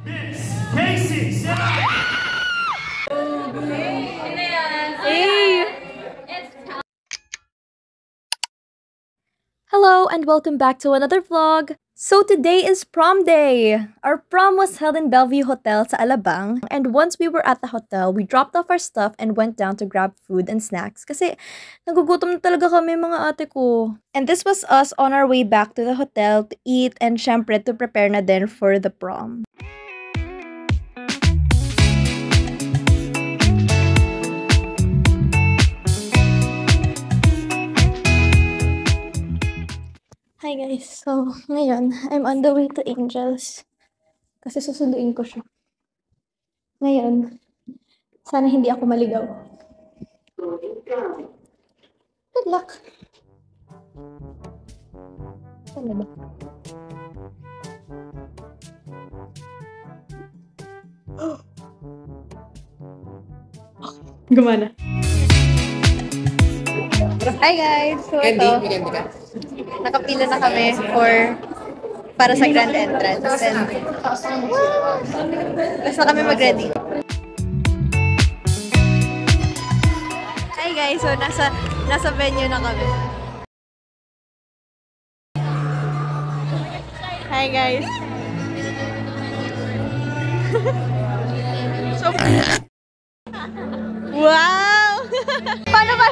Miss Casey, say Hello and welcome back to another vlog. So today is prom day. Our prom was held in Bellevue Hotel sa Alabang, and once we were at the hotel, we dropped off our stuff and went down to grab food and snacks kasi nagugutom na talaga kami mga ate ko. And this was us on our way back to the hotel to eat and syempre to prepare na din for the prom. Hi guys, so ngayon, I'm on the way to Angel's kasi susunduin ko siya. Ngayon, sana hindi ako maligaw. Good luck! Sana ba? Gumana. Hi guys! So ito, nakapila na kami para sa grand entrance. And basta na kami mag-ready. Hi guys! So nasa venue na kami. Hi guys! So, wow! Paano ba?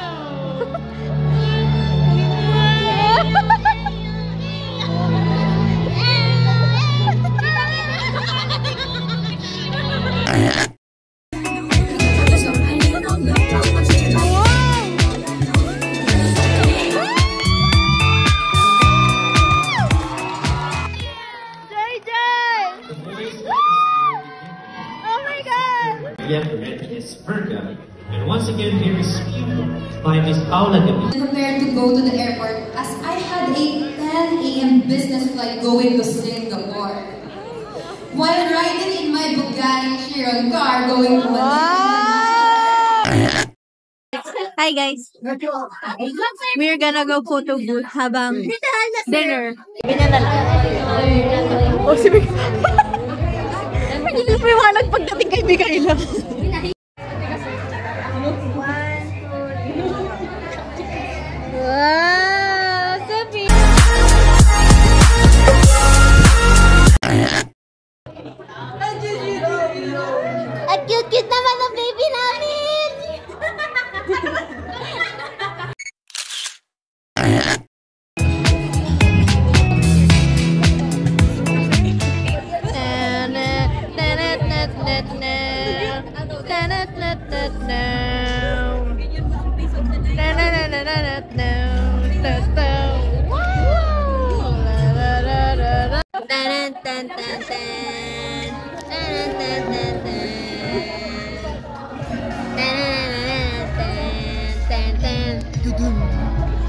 Readiness Virga. And once again, here is Speed by Miss Paula Gabi. Prepared to go to the airport as I had a 10 a.m. business flight going to Singapore. While riding in my Bugatti Chiron car going to Hi guys! We're gonna go photo booth habang dinner. Ganyan na lang. Oh, si Mika. Hindi mo yung mga nagpagdating kay Mikaela. Wow! Sabi! Ang cute-cute naman ng baby namin!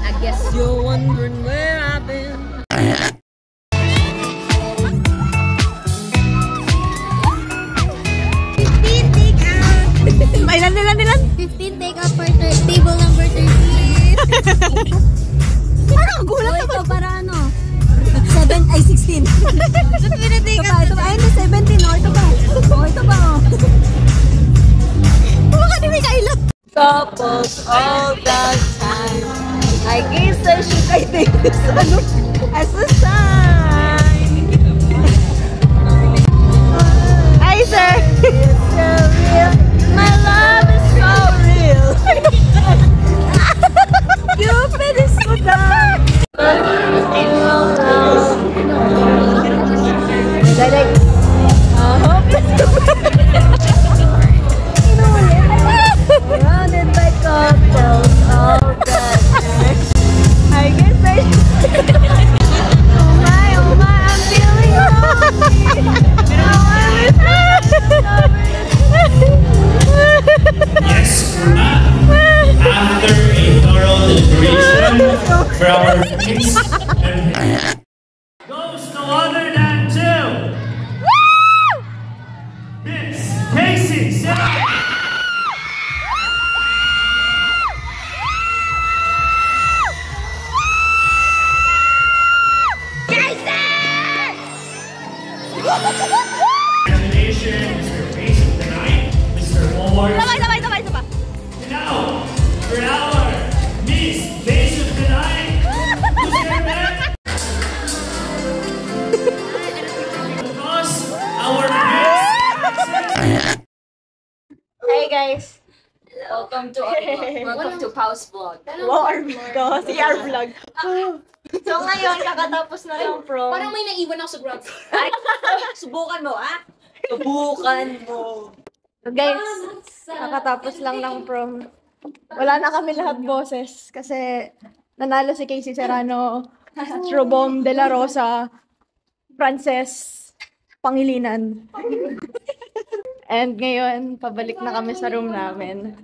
I guess you're wondering where I've been. Ilan? 15 take out for table number 13. Parang gulat ito para ano? 16. Ba't pinatake out? Ito ba? Ayun, 17. Ito ba? Ito ba? Baka ni Mikaela. Couples all the time. I guess I take this as a sign. Hi sir! It's so real. My love is so real. Cupid is so dumb. I hope it's surrounded by cocktails all the time. I guess oh my, I'm feeling lonely. Now I'm course. Sabay. Now, for our Miss Face of the Night, who's your man? Of course, our guest. Hey guys! Welcome to our vlog. Welcome to Pau's vlog. Wow, our vlog. CR vlog. So ngayon, kakatapos na lang prom. Parang may naiwan ako sa ground floor. Ay, subukan mo, ah? Subukan mo. So guys, kakatapos lang ng prom. Wala na kami lahat boses kasi nanalo si Casey Serrano, Robom de la Rosa, Frances Pangilinan. And ngayon, pabalik na kami sa room namin.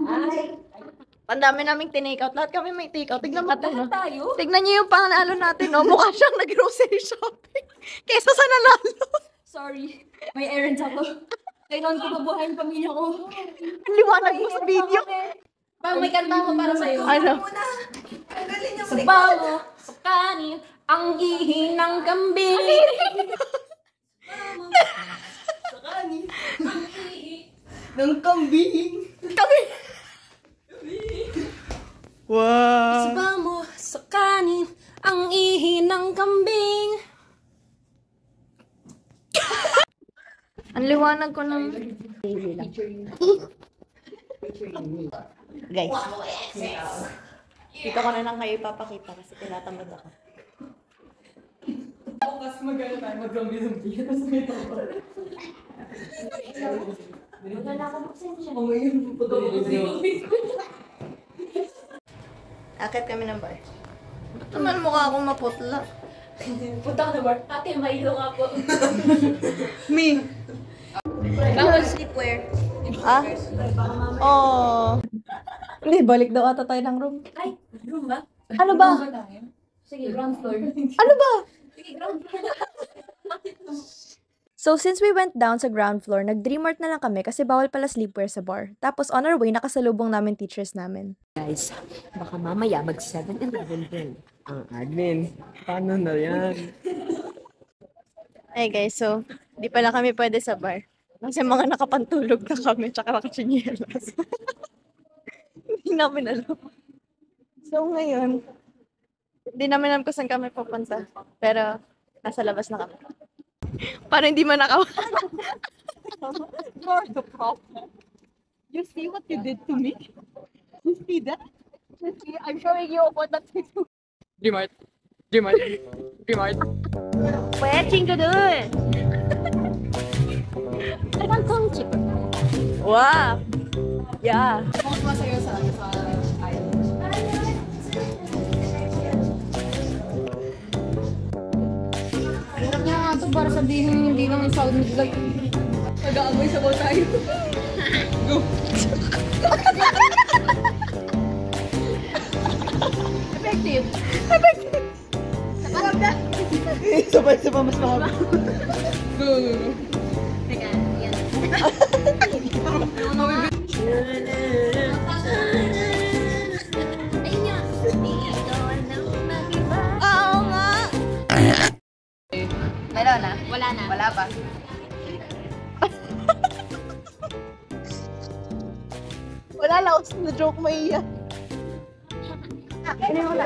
Ang dami naming tinake out. Lahat kami may take out. Tignan mo ito, no? Tignan niyo yung panalo natin, no? Mukha siyang nag-grocery shopping. Kesa sa nanalo. Sorry. May errands ako. Kailangan ko mabuhayin pamilya ko. Liwanag mo sa video. Parang may kanta ako para sa'yo. Ano? Sa bawo, sa kanin, ang ihi ng kambing. Sa kanin, ang ihi ng kambing. Wow. Sa bawo, sa kanin, ang ihi ng kambing. Ang liwanag ko ng... Guys. Dito ko na lang kayo ipapakita kasi tinatamad ako. Bukas magana tayo mag-zombie-zombie. Tapos may tawal. Wala ka magsensya. O ngayon, pag-zombie. Akit kami ng bar. Ba't naman mukha akong maputla? Punta ka na bar. Ate, mailo ka po. Me. Bawal sleepwear. Ah? Oh. Hindi, balik daw ata tayo ng room. Ay, room ba? Ano ba? Sige, ground floor. Ano ba? Sige, ground floor. So, since we went down sa ground floor, nag-Dreamart na lang kami kasi bawal pala sleepwear sa bar. Tapos, on our way, nakasalubong namin teachers namin. Guys, baka mamaya mag 7-Eleven din ang admin. Paano na yan? Hey guys, so, di pala kami pwede sa bar. Kasi mga nakapantulog na kami, tsaka nakachinielas. Hindi namin alam. So, ngayon, hindi namin alam kung saan kami pupunta. Pero, nasa labas na kami. Para hindi man nakaw. You're the problem. You see what you did to me? You see that? You see, I'm showing you what that is. Dreamart. Pwedeng ka dun! Wow! Yeah! Bakit masaya sa hirap niya nga ito para sabihin hindi lang yung sound like nag-aamoy sabaw tayo. Go! Effective! Sabay mas mahaba. Go! Teka, yan. Ayun nga. Oo nga! Meron na? Wala na. Wala pa. Wala lang ako na joke maiiyak. Ayun na.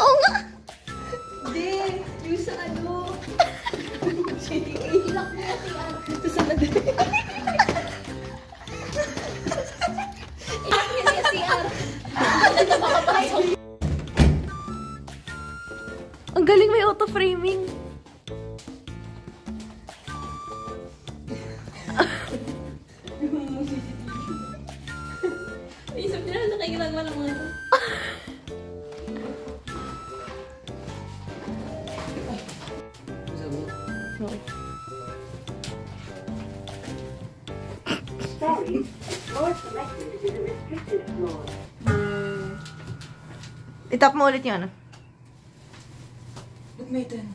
Oo nga! Hindi. Yung sa ano. Ilak mo yung CR. Ito sa lado. Ilak mo yung CR. Nasa makapasok. Ang galing, may auto-framing. Isip nila na kayo ginagawa ng mga ito. Itap mo ulit yung ano. Nagmaitan.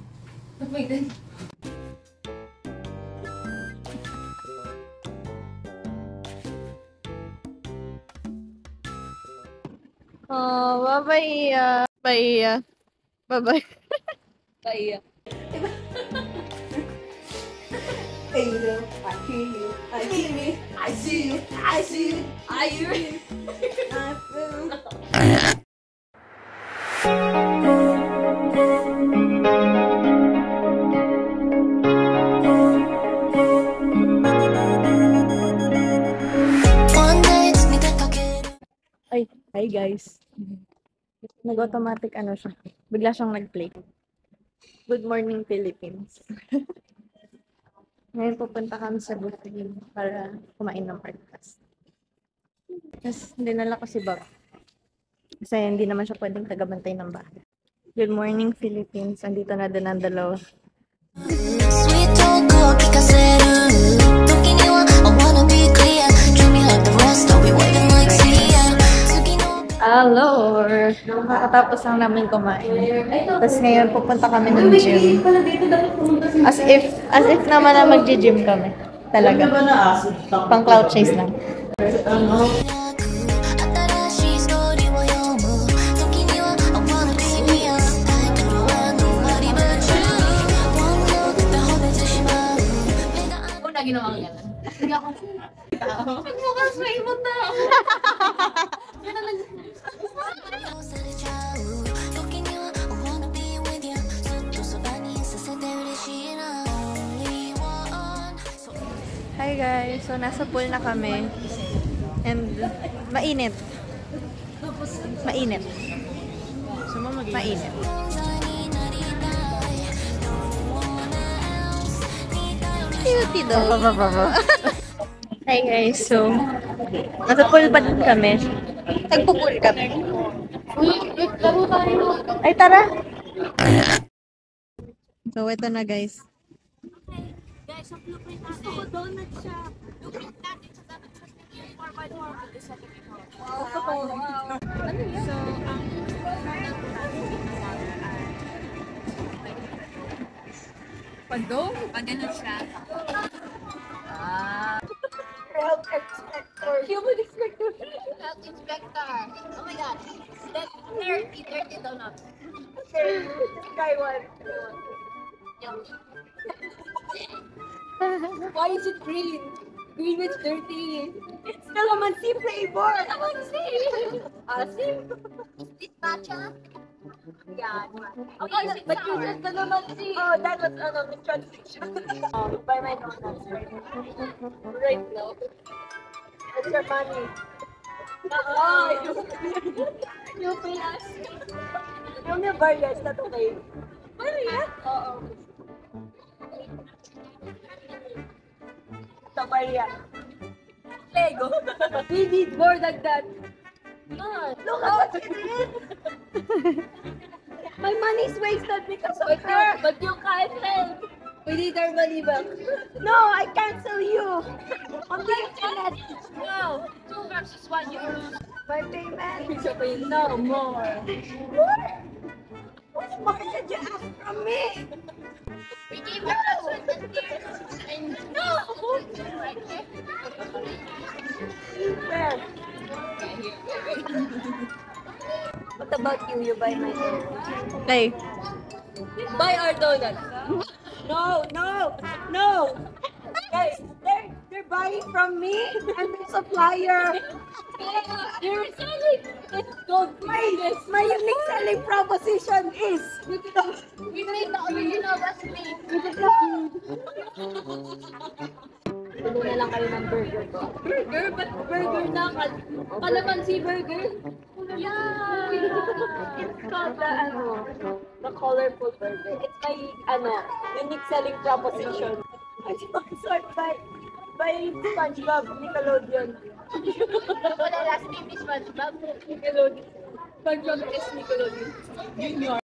Oh, bye-bye. Bye. Bye-bye. Bye. Ay, hi guys. Nag-automatic ano siya. Bigla siyang nag-play. Good morning, Philippines. Ngayon pupunta kami sa buffet para kumain ng breakfast. Tapos dinala ko si Bob. Kasi hindi naman siya pwedeng tagabantay ng bahay. Good morning, Philippines. Andito na din ang dalawa. Sweet talk を聞かせる時には I wanna be clear treat me like the rest I'll be waiting like Sia Hello! Nakakatapos lang namin kumain. Tapos ngayon pupunta kami ng gym. As if naman na mag-gym kami. Talaga. Pang cloud chase lang. 新しいストーリーを読む時には I wanna be me タイトルは Nobody but you One look で惚れてしまう目が合う Una ginawa ko yan. Hindi ako Pagmukhang sa imot na. されちゃう時には I wanna be with you ずっとそばにさせて嬉しいな Only one Hi guys! So nasa pool na kami. And mainit. Mainit. Mainit. Cutie daw. Hi guys, so nasa pool pa din kami. Nagpo-pool kami. Ay tara! So ito na guys. Guys, ang blueprint gusto ko donut siya. Blueprint natin sa dapat sa 4x4 sa pag ganun siya. Health inspector. Human inspector. Health inspector. Oh my god. That's 30 donuts. Try one. Why is it green? Green is dirty. It's calamansi flavor. Calamansi. Asim. Is this matcha? Yeah. Okay, but you said calamansi. Oh, that was the transition. Buy my donuts right now. What's your money? You pay us. Yung may barya, is that okay? Barya? Oo. Sa barya. Lego. We need more than that. Look at what you did! My money's wasted because of her! But you can't help. We need our money back. No, I cancel you! On the internet! No. 2 versus 1 you lose. My payment! No more! What? What more did you ask from me? We gave you password and no. Where? What about you? You buy my donut. Okay. Buy our donut. No, no, no. Guys, they're buying from me and the supplier. You're selling. Let's go. My unique selling proposition is We made the original recipe. Tulo na lang kayo ng burger ko. Burger? But burger na. Calamansi burger? Yeah. It's called the colorful burger. It's my unique selling proposition. It's sponsored by SpongeBob Nickelodeon. Wala last name is SpongeBob. Nickelodeon. SpongeBob is Nickelodeon. Junior.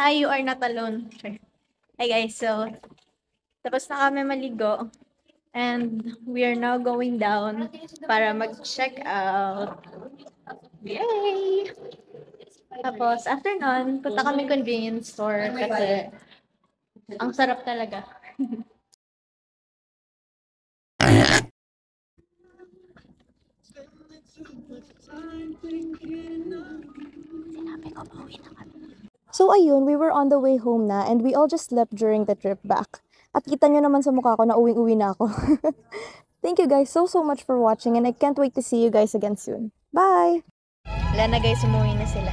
Hi, you are not alone. Hi guys, so tapos na kami maligo and we are now going down para mag-check out. Yay! Tapos after nun, punta kami convenience store kasi ang sarap talaga. So ayun, we were on the way home na and we all just slept during the trip back. At kita nyo naman sa mukha ko na uwing-uwi na ako. Thank you guys so much for watching and I can't wait to see you guys again soon. Bye! Wala na guys, umuwi na sila.